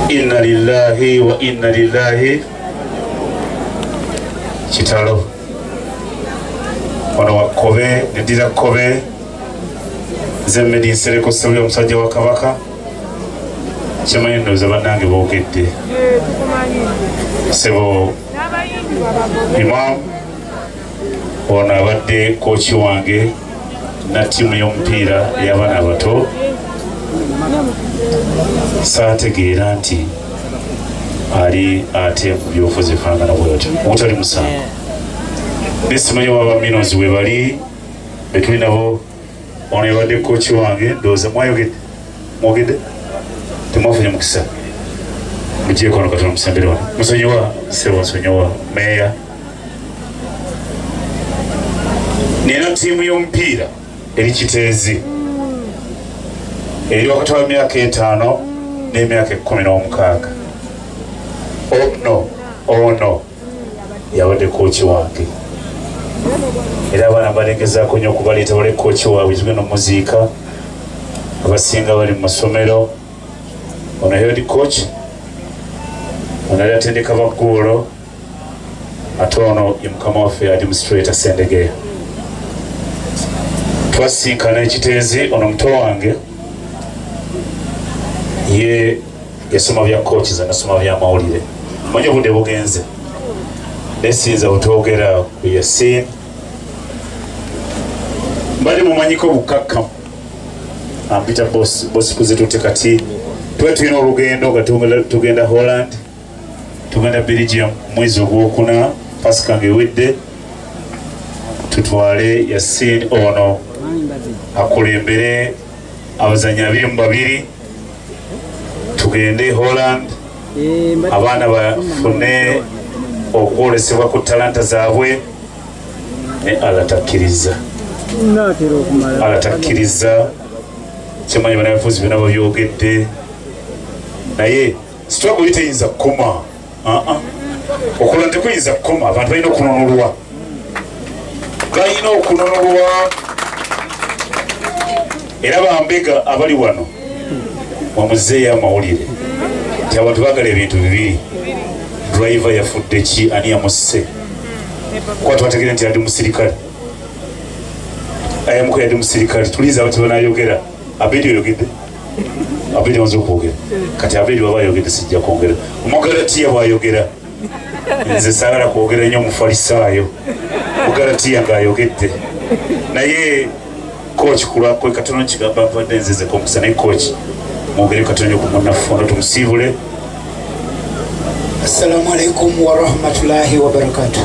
inna lillahi wa inna lillahi kitalo ono wakobe nedira kobe zemmedi nsereko sebuli omusajja wa kabaka kimanyi ndoza bannange boogedde sebo imam ono abadde kochi wange na tiimu y'omupiira ey'abaana abato saategeera nti ali ate mu byobufuzi fangana bwetyo obutali musango nesimanyi waba Minos we bali betuli nabo ono yabadde kochi wange ndowooza mwogedde temwafunye mukisa mugyeko ono katono musembere wano musonyiwa sebo nsonyiwa meeya nina tiimu y'omupiira eri Kiteezi eri wakati wa myaka 5 n'emyaka 16 ono yabadde kochi wange era abaana balengezaako nnyo okubaleeta bale kochi waabwe tugenda omuziika abasinga bali mu masomero ono head coach ono yali atendeka baggoolo ate ono ye mukama waffe administrator Sendegeya twasinkana Ekiteezi ono muto wange ye yasoma bya coaches anasoma bya mawulire manye obudde bugenze nesinza butwogera ku Yasin bali mumanyiko bukakkamu ambita boss kuzitute kati tulina olugendo nga tugenda Holland tugenda Belgium mwezi ogwokuna Pasika ng'ewedde tutwale Yasin ono akulembere abazanyi 22 tugende Holland abaana bafune okwolesebwa ku talanta zaabwe ne alatakkiriza kimanyi banabifuzi byonna babyogedde naye struggle teyinza kukoma okulonda tekuyinza kukoma abantu balina okununulwa era bambega abali wano wamuzeeyo amawulire ti abantu bagala ebintu bibiri driver yafudde ki ani yamusse kuba twategere nti yadde musirikale ayamuko yadde musirikale tuliza abantu banayogera Abedi oyogedde Abedi wanze okwogera kati Abedi waba ayogedde sijja kwongera Omugalatiya bwayogera nze saagala kwogera nnyo Omufalisaayo Omugalatiya ng'ayogedde naye coach kulwakwe katono kigamba mpadde nzizeko omukisa naye coach mwogere katono nnyo ku munnaffe tumusiibule. Assalamu alaikum wa rahmatullahi wa barakatuh.